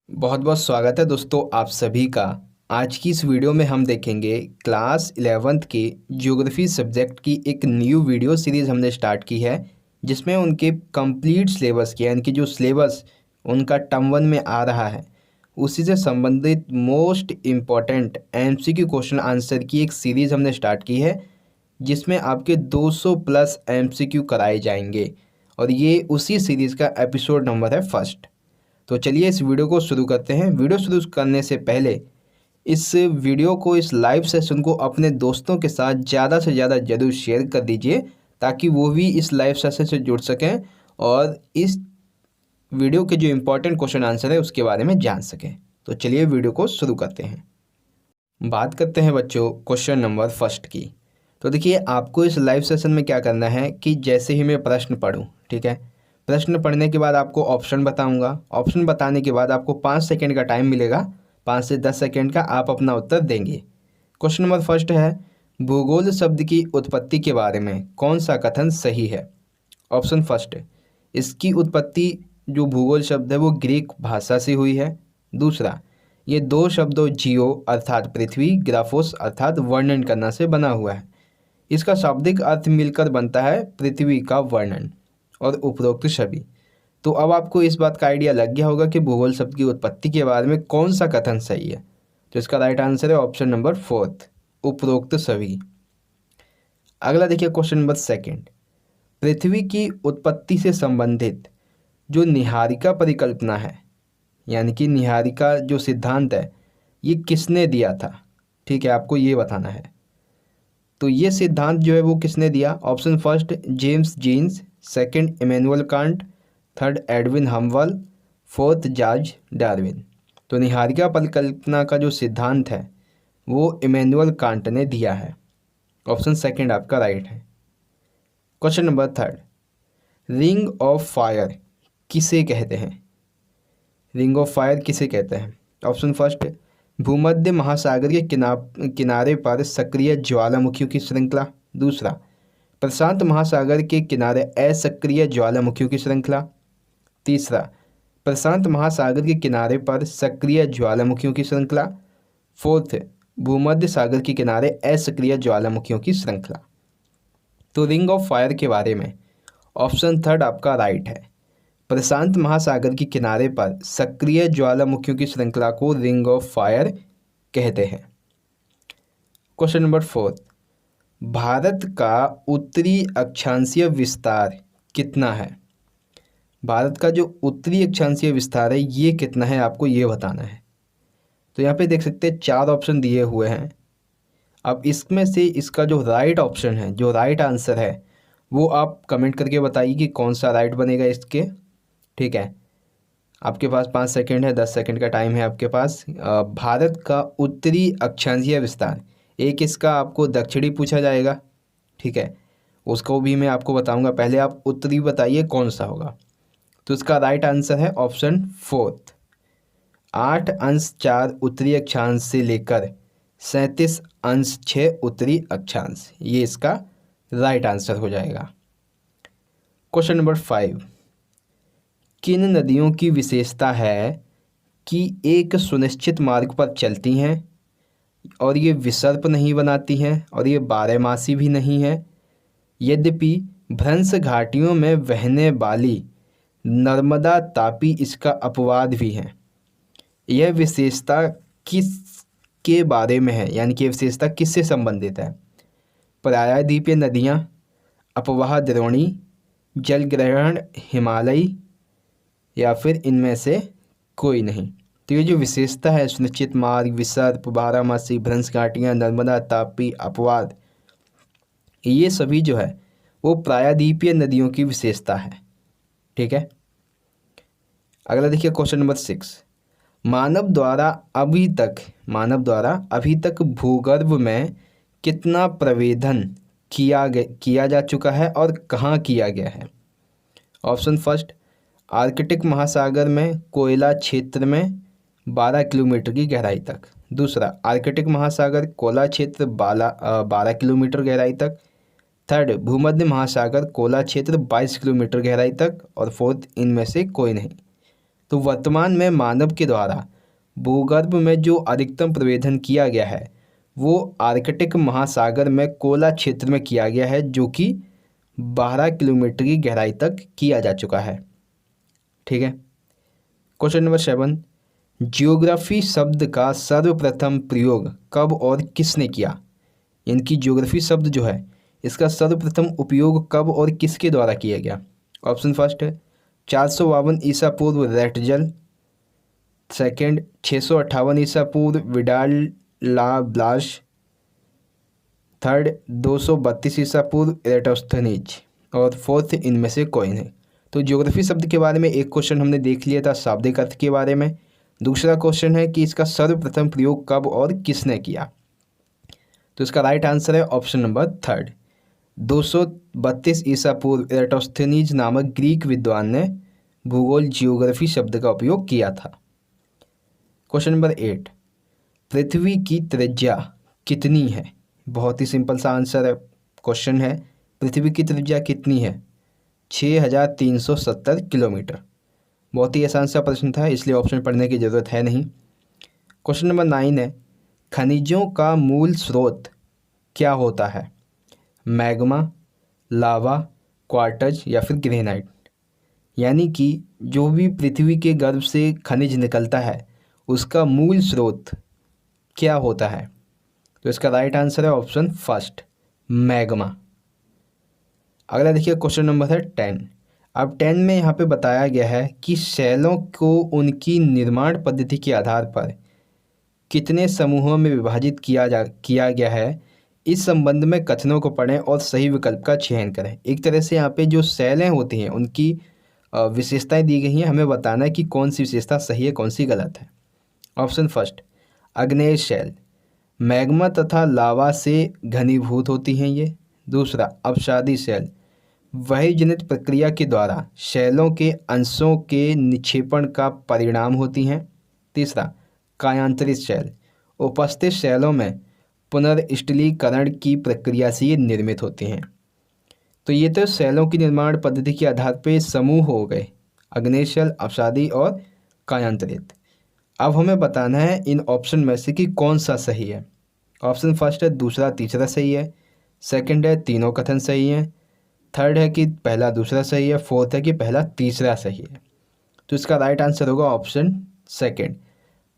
बहुत बहुत स्वागत है दोस्तों आप सभी का। आज की इस वीडियो में हम देखेंगे क्लास 11th के ज्योग्राफी सब्जेक्ट की एक न्यू वीडियो सीरीज़ हमने स्टार्ट की है, जिसमें उनके कंप्लीट सिलेबस की यानी कि जो सिलेबस उनका टर्म 1 में आ रहा है उसी से संबंधित most important MCQ question answer की एक सीरीज़ हमने स्टार्ट की है, जिसमें आपके 200 प्लस एमसीक्यू कराए जाएंगे और ये उसी सीरीज़ का एपिसोड नंबर है फर्स्ट। तो चलिए इस वीडियो को शुरू करते हैं। वीडियो शुरू करने से पहले इस वीडियो को, इस लाइव सेशन को अपने दोस्तों के साथ ज़्यादा से ज़्यादा ज़रूर शेयर कर दीजिए, ताकि वो भी इस लाइव सेशन से जुड़ सकें और इस वीडियो के जो इम्पोर्टेंट क्वेश्चन आंसर है उसके बारे में जान सकें। तो चलिए वीडियो को शुरू करते हैं। बात करते हैं बच्चों क्वेश्चन नंबर फर्स्ट की। तो देखिए, आपको इस लाइव सेशन में क्या करना है कि जैसे ही मैं प्रश्न पढ़ूँ, ठीक है, प्रश्न पढ़ने के बाद आपको ऑप्शन बताऊंगा। ऑप्शन बताने के बाद आपको 5 सेकंड का टाइम मिलेगा, 5 से 10 सेकंड का आप अपना उत्तर देंगे। क्वेश्चन नंबर फर्स्ट है, भूगोल शब्द की उत्पत्ति के बारे में कौन सा कथन सही है। ऑप्शन फर्स्ट, इसकी उत्पत्ति जो भूगोल शब्द है वो ग्रीक भाषा से हुई है। दूसरा, ये दो शब्दों जियो अर्थात पृथ्वी, ग्राफोस अर्थात वर्णन करना से बना हुआ है। इसका शाब्दिक अर्थ मिलकर बनता है पृथ्वी का वर्णन। और उपरोक्त सभी। तो अब आपको इस बात का आइडिया लग गया होगा कि भूगोल शब्द की उत्पत्ति के बारे में कौन सा कथन सही है। तो इसका राइट आंसर है ऑप्शन नंबर फोर्थ, उपरोक्त सभी। अगला देखिए क्वेश्चन नंबर सेकंड, पृथ्वी की उत्पत्ति से संबंधित जो निहारिका परिकल्पना है, यानी कि निहारिका जो सिद्धांत है, ये किसने दिया था। ठीक है, आपको ये बताना है। तो ये सिद्धांत जो है वो किसने दिया। Option first James Jeans, second Immanuel Kant, third Edwin Hubble, fourth George Darwin. तो निहारिका परिकल्पना का जो सिद्धांत है वो इमैनुअल कांट ने दिया है। ऑप्शन सेकंड आपका राइट है। Question number third, ring of fire किसे कहते हैं। रिंग ऑफ फायर किसे कहते हैं। ऑप्शन फर्स्ट, भूमध्य महासागर के किनारे पर सक्रिय ज्वालामुखियों की श्रृंखला। दूसरा, प्रशांत महासागर के किनारे असक्रिय ज्वालामुखियों की श्रृंखला। तीसरा, प्रशांत महासागर के किनारे पर सक्रिय ज्वालामुखियों की श्रृंखला। फोर्थ, भूमध्य सागर के किनारे असक्रिय ज्वालामुखियों की श्रृंखला। तो रिंग ऑफ फायर के बारे में ऑप्शन थर्ड आपका राइट है। प्रशांत महासागर के किनारे पर सक्रिय ज्वालामुखियों की श्रृंखला को रिंग ऑफ फायर कहते हैं। क्वेश्चन नंबर फोर्थ, भारत का उत्तरी अक्षांशीय विस्तार कितना है। भारत का जो उत्तरी अक्षांशीय विस्तार है ये कितना है, आपको ये बताना है। तो यहाँ पे देख सकते हैं 4 ऑप्शन दिए हुए हैं। अब इसमें से इसका जो राइट ऑप्शन है, जो राइट आंसर है, वो आप कमेंट करके बताइए कि कौन सा राइट बनेगा इसके। ठीक है, आपके पास 5 सेकंड है, 10 सेकंड का टाइम है आपके पास। भारत का उत्तरी अक्षांशीय विस्तार, एक इसका आपको दक्षिणी पूछा जाएगा, ठीक है, उसको भी मैं आपको बताऊंगा। पहले आप उत्तरी बताइए कौन सा होगा। तो इसका राइट आंसर है ऑप्शन फोर्थ, 8 अंश 4 उत्तरी अक्षांश से लेकर 37 अंश 6 उत्तरी अक्षांश, ये इसका राइट आंसर हो जाएगा। क्वेश्चन नंबर 5, किन नदियों की विशेषता है कि एक सुनिश्चित मार्ग पर चलती हैं और ये विसर्प नहीं बनाती हैं और ये बारहमासी भी नहीं है, यद्यपि भ्रंश घाटियों में बहने वाली नर्मदा तापी इसका अपवाद भी है। यह विशेषता किस के बारे में है, यानी कि यह विशेषता किससे संबंधित है। प्रायद्वीपीय नदियाँ, अपवाह द्रोणी, जलग्रहण हिमालयी, या फिर इनमें से कोई नहीं। तो ये जो विशेषता है, सुनिश्चित मार्ग, विसर्प, बारहमासी, भ्रंश घाटियाँ, नर्मदा तापी, अपवाद, ये सभी जो है वो प्रायद्वीपीय नदियों की विशेषता है। ठीक है, अगला देखिए क्वेश्चन नंबर 6, मानव द्वारा अभी तक भूगर्भ में कितना प्रवेदन किया जा चुका है और कहाँ किया गया है। ऑप्शन फर्स्ट, आर्कटिक महासागर में कोयला क्षेत्र में 12 किलोमीटर की गहराई तक। दूसरा, आर्कटिक महासागर कोयला क्षेत्र 12 किलोमीटर गहराई तक। थर्ड, भूमध्य महासागर कोयला क्षेत्र 22 किलोमीटर गहराई तक। और फोर्थ, इनमें से कोई नहीं। तो वर्तमान में मानव के द्वारा भूगर्भ में जो अधिकतम प्रवेदन किया गया है वो आर्कटिक महासागर में कोला क्षेत्र में किया गया है, जो कि 12 किलोमीटर की गहराई तक किया जा चुका है। ठीक है। क्वेश्चन नंबर 7, जियोग्राफी शब्द का सर्वप्रथम प्रयोग कब और किसने किया? इनकी जियोग्राफी शब्द जो है इसका सर्वप्रथम उपयोग कब और किसके द्वारा किया गया? ऑप्शन फर्स्ट है 452 ईसा पूर्व रेटजल, सेकंड 658 ईसा पूर्व विडाल ला ब्लाश, थर्ड 232 ईसा पूर्व एराटोस्थेनीज, और फोर्थ इनमें से कोई नहीं। तो ज्योग्राफी शब्द के बारे में एक क्वेश्चन हमने देख लिया था शाब्दिक अर्थ के बारे में। दूसरा क्वेश्चन है कि इसका सर्वप्रथम प्रयोग कब और किसने किया? तो इसका राइट आंसर है ऑप्शन नंबर थर्ड, 232 ईसा पूर्व एराटोस्थेनीज नामक ग्रीक विद्वान ने भूगोल जियोग्राफी शब्द का उपयोग किया था। क्वेश्चन नंबर 8, पृथ्वी की त्रिज्या कितनी है? बहुत ही सिंपल सा आंसर है, क्वेश्चन है पृथ्वी की त्रिज्या कितनी है? 6370 किलोमीटर। बहुत ही आसान सा प्रश्न था, इसलिए ऑप्शन पढ़ने की ज़रूरत है नहीं। क्वेश्चन नंबर 9 है, खनिजों का मूल स्रोत क्या होता है? मैग्मा, लावा, क्वार्टज या फिर ग्रेनाइट। यानी कि जो भी पृथ्वी के गर्भ से खनिज निकलता है उसका मूल स्रोत क्या होता है? तो इसका राइट आंसर है ऑप्शन फर्स्ट, मैग्मा। अगला देखिए क्वेश्चन नंबर है 10। अब 10 में यहाँ पे बताया गया है कि शैलों को उनकी निर्माण पद्धति के आधार पर कितने समूहों में विभाजित किया गया है। इस संबंध में कथनों को पढ़ें और सही विकल्प का चयन करें। एक तरह से यहाँ पे जो शैलें होती हैं उनकी विशेषताएं दी गई हैं, हमें बताना है कि कौन सी विशेषता सही है कौन सी गलत है। ऑप्शन फर्स्ट, आग्नेय शैल मैग्मा तथा लावा से घनीभूत होती हैं ये। दूसरा, अपसादी शैल वह्निजनित प्रक्रिया के द्वारा शैलों के अंशों के निक्षेपण का परिणाम होती हैं। तीसरा, कायांतरित शैल उपस्थित शैलों में पुनर्स्थलीकरण की प्रक्रिया से ये निर्मित होती हैं। तो ये तो शैलों की निर्माण पद्धति के आधार पर समूह हो गए, आग्नेय शैल, अपसादी और कायांतरित। अब हमें बताना है इन ऑप्शन में से कि कौन सा सही है। ऑप्शन फर्स्ट है दूसरा तीसरा सही है, सेकंड है तीनों कथन सही हैं, थर्ड है कि पहला दूसरा सही है, फोर्थ है कि पहला तीसरा सही है। तो इसका राइट आंसर होगा ऑप्शन सेकंड,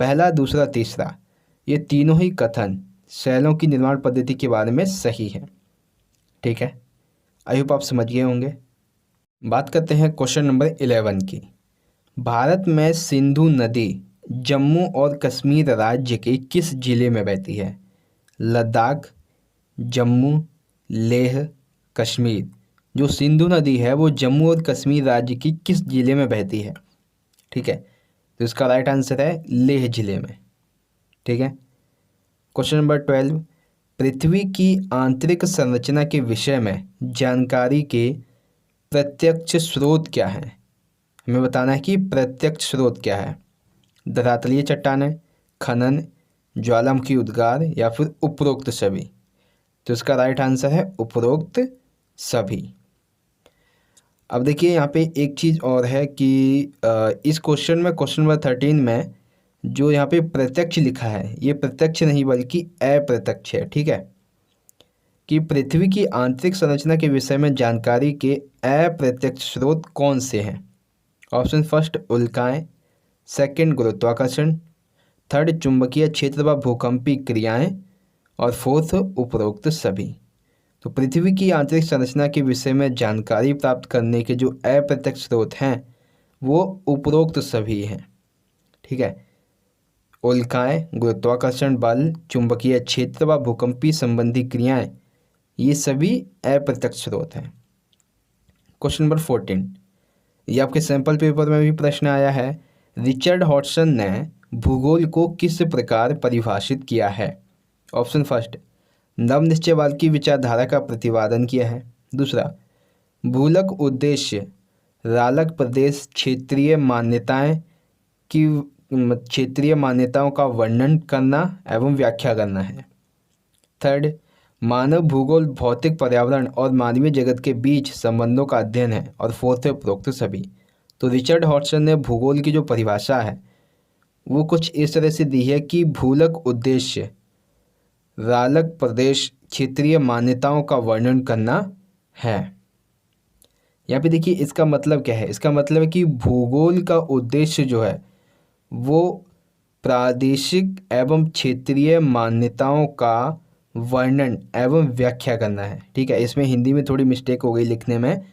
पहला दूसरा तीसरा ये तीनों ही कथन शैलों की निर्माण पद्धति के बारे में सही है। ठीक है, आई होप आप समझ गए होंगे। बात करते हैं क्वेश्चन नंबर 11 की। भारत में सिंधु नदी जम्मू और कश्मीर राज्य के किस जिले में बहती है? लद्दाख, जम्मू, लेह, कश्मीर। जो सिंधु नदी है वो जम्मू और कश्मीर राज्य की किस जिले में बहती है? ठीक है, तो इसका राइट आंसर है लेह जिले में। ठीक है। क्वेश्चन नंबर 12, पृथ्वी की आंतरिक संरचना के विषय में जानकारी के प्रत्यक्ष स्रोत क्या है? हमें बताना है कि प्रत्यक्ष स्रोत क्या है। धरातलीय चट्टानें, खनन, ज्वालामुखी उद्गार या फिर उपरोक्त सभी। तो इसका राइट आंसर है उपरोक्त सभी। अब देखिए यहाँ पे एक चीज़ और है कि इस क्वेश्चन में क्वेश्चन नंबर 13 में जो यहाँ पे प्रत्यक्ष लिखा है ये प्रत्यक्ष नहीं बल्कि अप्रत्यक्ष है। ठीक है, कि पृथ्वी की आंतरिक संरचना के विषय में जानकारी के अप्रत्यक्ष स्रोत कौन से हैं? ऑप्शन फर्स्ट उल्काएं, सेकंड गुरुत्वाकर्षण, थर्ड चुंबकीय क्षेत्र व भूकंपीय क्रियाएं, और फोर्थ उपरोक्त सभी। तो पृथ्वी की आंतरिक संरचना के विषय में जानकारी प्राप्त करने के जो अप्रत्यक्ष स्रोत हैं वो उपरोक्त सभी हैं। ठीक है, उल्काएं, गुरुत्वाकर्षण बल, चुंबकीय क्षेत्र व भूकंपीय संबंधी क्रियाएं ये सभी अप्रत्यक्ष स्रोत हैं। क्वेश्चन नंबर 14, ये आपके सैंपल पेपर में भी प्रश्न आया है। रिचर्ड हॉटसन ने भूगोल को किस प्रकार परिभाषित किया है? ऑप्शन फर्स्ट, नवनिश्चयवाद की विचारधारा का प्रतिपादन किया है। दूसरा, भूलक उद्देश्य रालक प्रदेश क्षेत्रीय मान्यताओं का वर्णन करना एवं व्याख्या करना है। थर्ड, मानव भूगोल भौतिक पर्यावरण और मानवीय जगत के बीच संबंधों का अध्ययन है। और फोर्थ है उपरोक्त सभी। तो रिचर्ड हॉटसन ने भूगोल की जो परिभाषा है वो कुछ इस तरह से दी है कि भूलक उद्देश्य रालक प्रदेश क्षेत्रीय मान्यताओं का वर्णन करना है। यहाँ पे देखिए इसका मतलब क्या है, इसका मतलब है कि भूगोल का उद्देश्य जो है वो प्रादेशिक एवं क्षेत्रीय मान्यताओं का वर्णन एवं व्याख्या करना है। ठीक है, इसमें हिंदी में थोड़ी मिस्टेक हो गई लिखने में,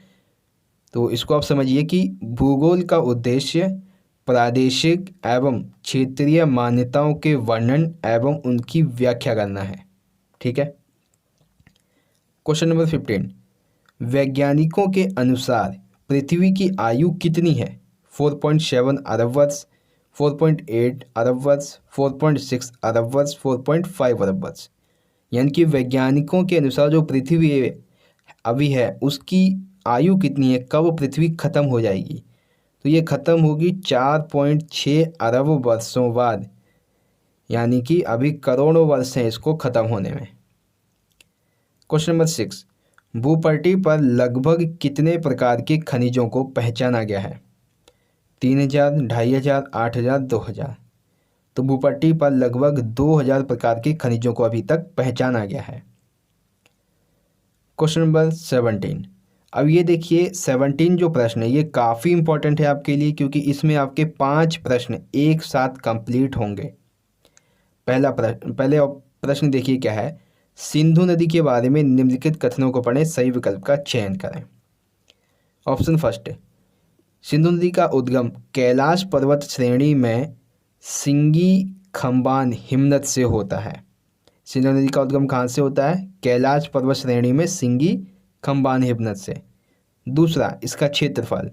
तो इसको आप समझिए कि भूगोल का उद्देश्य प्रादेशिक एवं क्षेत्रीय मान्यताओं के वर्णन एवं उनकी व्याख्या करना है। ठीक है। क्वेश्चन नंबर 15, वैज्ञानिकों के अनुसार पृथ्वी की आयु कितनी है? 4.7 अरब वर्ष, 4.8 अरब वर्ष, 4.6 अरब वर्ष, 4.5 अरब वर्ष। यानी कि वैज्ञानिकों के अनुसार जो पृथ्वी अभी है उसकी आयु कितनी है, कब पृथ्वी खत्म हो जाएगी? तो ये खत्म होगी 4.6 अरब वर्षों बाद, यानी कि अभी करोड़ों वर्ष हैं इसको खत्म होने में। क्वेश्चन नंबर 6, भूपटल पर लगभग कितने प्रकार के खनिजों को पहचाना गया है? 3000, 2500, 8000, 2000। तो भूपटल पर लगभग 2000 प्रकार के खनिजों को अभी तक पहचाना गया है। क्वेश्चन नंबर 17, अब ये देखिए 17 जो प्रश्न है ये काफ़ी इंपॉर्टेंट है आपके लिए, क्योंकि इसमें आपके 5 प्रश्न एक साथ कंप्लीट होंगे। पहले प्रश्न देखिए क्या है, सिंधु नदी के बारे में निम्नलिखित कथनों को पढ़ें, सही विकल्प का चयन करें। ऑप्शन फर्स्ट, सिंधु नदी का उद्गम कैलाश पर्वत श्रेणी में सिंगी खम्बान हिमनद से होता है। सिंधु नदी का उद्गम कहाँ से होता है? कैलाश पर्वत श्रेणी में सिंगी खम्बान हिमनद से। दूसरा, इसका क्षेत्रफल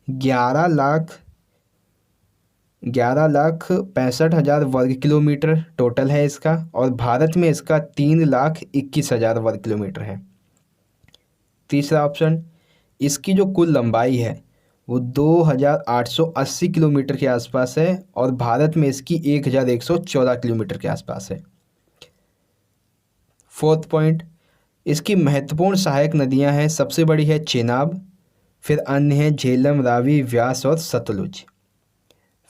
11,65,000 वर्ग किलोमीटर टोटल है इसका, और भारत में इसका 3,21,000 वर्ग किलोमीटर है। तीसरा ऑप्शन, इसकी जो कुल लंबाई है वो 2,880 किलोमीटर के आसपास है, और भारत में इसकी 1,114 किलोमीटर के आसपास है। फोर्थ पॉइंट, इसकी महत्वपूर्ण सहायक नदियां हैं, सबसे बड़ी है चेनाब, फिर अन्य है झेलम, रावी, व्यास और सतलुज।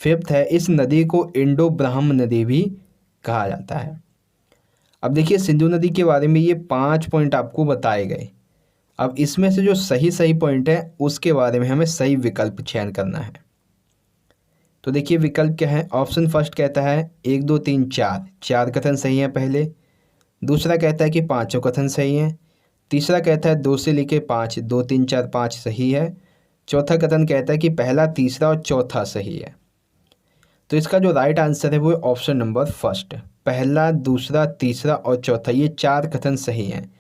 फिफ्थ है, इस नदी को इंडो ब्रह्म नदी भी कहा जाता है। अब देखिए सिंधु नदी के बारे में ये 5 पॉइंट आपको बताए गए। अब इसमें से जो सही पॉइंट है उसके बारे में हमें सही विकल्प चयन करना है। तो देखिए विकल्प क्या है। ऑप्शन फर्स्ट कहता है 1, 2, 3, 4 कथन सही हैं पहले। दूसरा कहता है कि 5 कथन सही हैं। तीसरा कहता है 2 से लेके 5, 2, 3, 4, 5 सही है। चौथा कथन कहता है कि पहला, तीसरा और चौथा सही है। तो इसका जो राइट आंसर है वो ऑप्शन नंबर फर्स्ट, पहला, दूसरा, तीसरा और चौथा, ये 4 कथन सही हैं।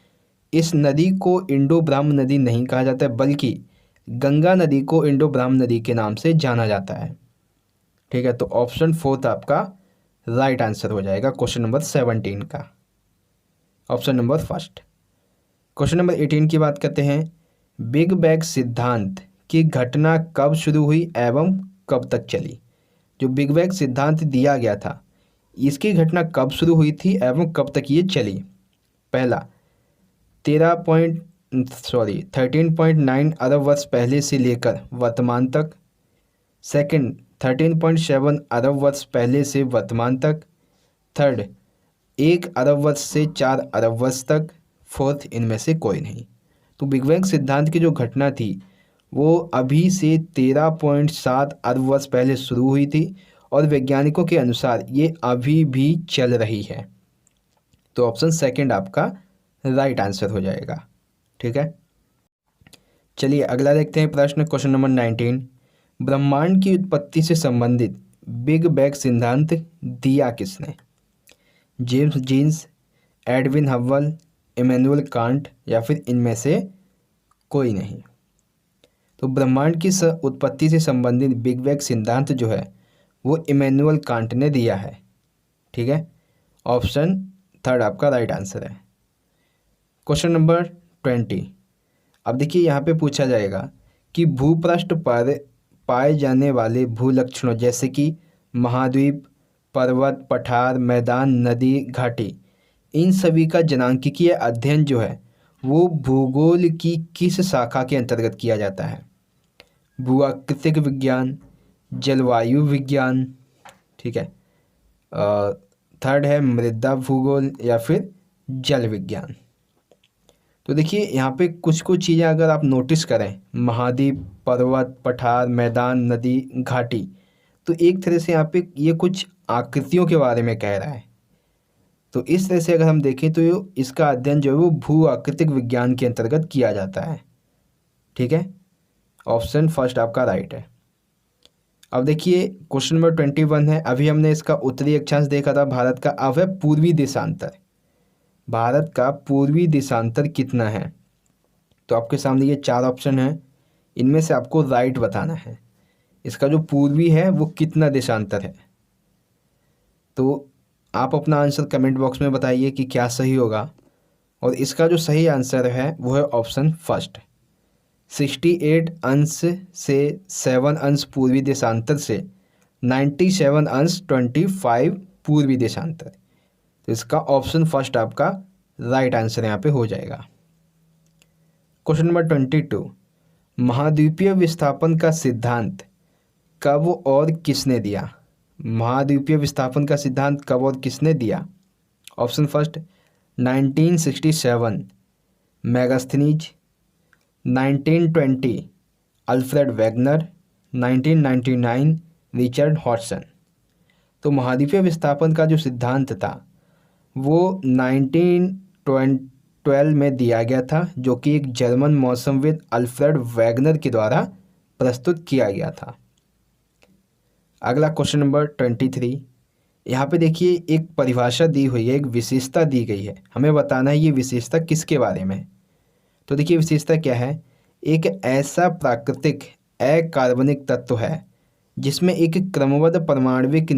इस नदी को इंडो ब्रह्म नदी नहीं कहा जाता है, बल्कि गंगा नदी को इंडो ब्रह्म नदी के नाम से जाना जाता है। ठीक है, तो ऑप्शन फोर्थ आपका राइट आंसर हो जाएगा क्वेश्चन नंबर 17 का, option number first. Question number 18 की बात करते हैं। बिग बैंग सिद्धांत की घटना कब शुरू हुई एवं कब तक चली? जो बिग बैंग सिद्धांत दिया गया था इसकी घटना कब शुरू हुई थी एवं कब तक ये चली? पहला 13.9 अरब वर्ष पहले से लेकर वर्तमान तक। सेकंड 13.7 अरब वर्ष पहले से वर्तमान तक। थर्ड 1 अरब वर्ष से 4 अरब वर्ष तक। फोर्थ इनमें से कोई नहीं। तो बिग बैंग सिद्धांत की जो घटना थी वो अभी से 13.7 अरब वर्ष पहले शुरू हुई थी, और वैज्ञानिकों के अनुसार ये अभी भी चल रही है। तो ऑप्शन सेकंड आपका राइट आंसर हो जाएगा। ठीक है, चलिए अगला देखते हैं प्रश्न, क्वेश्चन नंबर 19। ब्रह्मांड की उत्पत्ति से संबंधित बिग बैंग सिद्धांत दिया किसने? James Jeans, Edwin Hubble, Immanuel Kant या फिर इनमें से कोई नहीं। तो ब्रह्मांड की उत्पत्ति से संबंधित बिग बैंग सिद्धांत जो है वो इमैनुअल कांट ने दिया है। ठीक है, ऑप्शन थर्ड आपका राइट आंसर है। Question number 20। अब देखिए यहाँ पे पूछा जाएगा कि भूपृष्ठ पर पाए जाने वाले भूलक्षणों जैसे कि महाद्वीप, पर्वत, पठार, मैदान, नदी, घाटी, इन सभी का जनांकीय अध्ययन जो है वो भूगोल की किस शाखा के अंतर्गत किया जाता है? भूआकृतिक विज्ञान, जलवायु विज्ञान, ठीक है। थर्ड है मृदा भूगोल या फिर जल विज्ञान। तो देखिए यहाँ पे कुछ कुछ चीज़ें अगर आप नोटिस करें, महाद्वीप, पर्वत, पठार, मैदान, नदी, घाटी, तो एक तरह से यहाँ पे ये कुछ आकृतियों के बारे में कह रहा है। तो इस तरह से अगर हम देखें तो इसका अध्ययन जो है वो भू आकृतिक विज्ञान के अंतर्गत किया जाता है, ठीक है। ऑप्शन फर्स्ट आपका राइट है। अब देखिए क्वेश्चन नंबर 21 है। अभी हमने इसका उत्तरी अक्षांश देखा था भारत का, अब है पूर्वी देशांतर। भारत का पूर्वी देशांतर कितना है? तो आपके सामने ये 4 ऑप्शन हैं, इनमें से आपको राइट बताना है। इसका जो पूर्वी है वो कितना देशांतर है? तो आप अपना आंसर कमेंट बॉक्स में बताइए कि क्या सही होगा। और इसका जो सही आंसर है वो है ऑप्शन फर्स्ट। 68 अंश से 7 अंश पूर्वी देशांतर से 97 अंश 25 पूर्वी देशांतर। तो इसका ऑप्शन फर्स्ट आपका राइट आंसर यहाँ पे हो जाएगा। क्वेश्चन नंबर 22, महाद्वीपीय विस्थापन का सिद्धांत कब और किसने दिया? महाद्वीपीय विस्थापन का सिद्धांत कब और किसने दिया? Option first 1967 Megasthenes, 1920 Alfred Wegener, 1999 Richard Hotson. तो महाद्वीपीय विस्थापन का जो सिद्धांत था वो 1912 में दिया गया था, जो कि एक जर्मन मौसमविद अल्फ्रेड वेगनर के द्वारा प्रस्तुत किया गया था। अगला क्वेश्चन नंबर 23, यहाँ पे देखिए एक परिभाषा दी हुई है, एक विशेषता दी गई है, हमें बताना है ये विशेषता किसके बारे में है। तो देखिए विशेषता क्या है? एक ऐसा प्राकृतिक अकार्बनिक तत्व है जिसमें एक क्रमबद्ध परमाणविक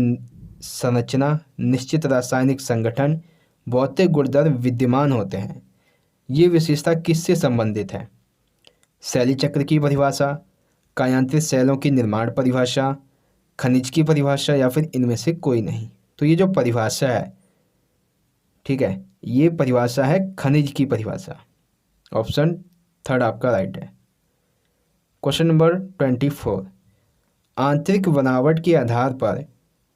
संरचना, निश्चित रासायनिक संगठन, भौतिक गुणधर्म विद्यमान होते हैं। ये विशेषता किससे संबंधित है? शैली चक्र की परिभाषा, कायांतरित शैलों की निर्माण परिभाषा, खनिज की परिभाषा, या फिर इनमें से कोई नहीं। तो ये जो परिभाषा है, ठीक है, ये परिभाषा है खनिज की परिभाषा। ऑप्शन थर्ड आपका राइट है। क्वेश्चन नंबर 24, आंतरिक बनावट के आधार पर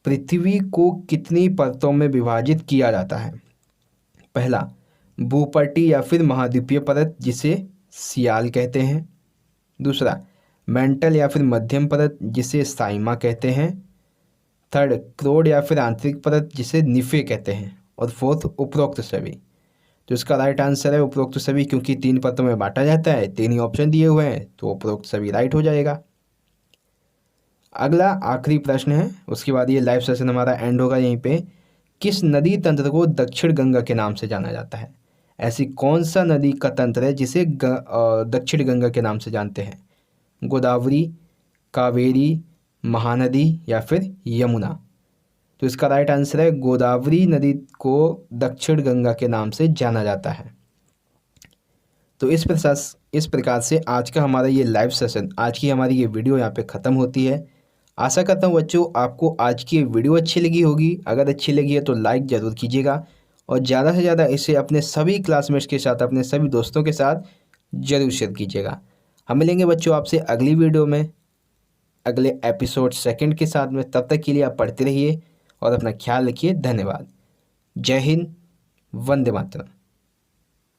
पृथ्वी को कितनी परतों में विभाजित किया जाता है? पहला भूपट्टी या फिर महाद्वीपीय परत जिसे सियाल कहते हैं। दूसरा मेंटल या फिर मध्यम परत जिसे साइमा कहते हैं। थर्ड क्रोड या फिर आंतरिक परत जिसे निफे कहते हैं। और फोर्थ उपरोक्त सभी। तो इसका राइट आंसर है उपरोक्त सभी, क्योंकि 3 परतों में बांटा जाता है, 3 ही ऑप्शन दिए हुए हैं, तो उपरोक्त सभी राइट हो जाएगा। अगला आखिरी प्रश्न है, उसके बाद ये लाइव सेशन हमारा एंड होगा यहीं पे। किस नदी तंत्र को दक्षिण गंगा के नाम से जाना जाता है? ऐसी कौन सा नदी का तंत्र है जिसे दक्षिण गंगा के नाम से जानते हैं? गोदावरी, कावेरी, महानदी या फिर यमुना? तो इसका राइट आंसर है गोदावरी नदी को दक्षिण गंगा के नाम से जाना जाता है। तो इस प्रकार से आज का हमारा ये लाइव सेशन, आज की हमारी ये वीडियो यहाँ पे ख़त्म होती है। आशा करता हूँ बच्चों आपको आज की वीडियो अच्छी लगी होगी। अगर अच्छी लगी है तो लाइक ज़रूर कीजिएगा और ज़्यादा से ज़्यादा इसे अपने सभी क्लासमेट्स के साथ, अपने सभी दोस्तों के साथ ज़रूर शेयर कीजिएगा। हम मिलेंगे बच्चों आपसे अगली वीडियो में, अगले एपिसोड 2 के साथ में। तब तक के लिए आप पढ़ते रहिए और अपना ख्याल रखिए। धन्यवाद। जय हिंद, वंदे मातरम।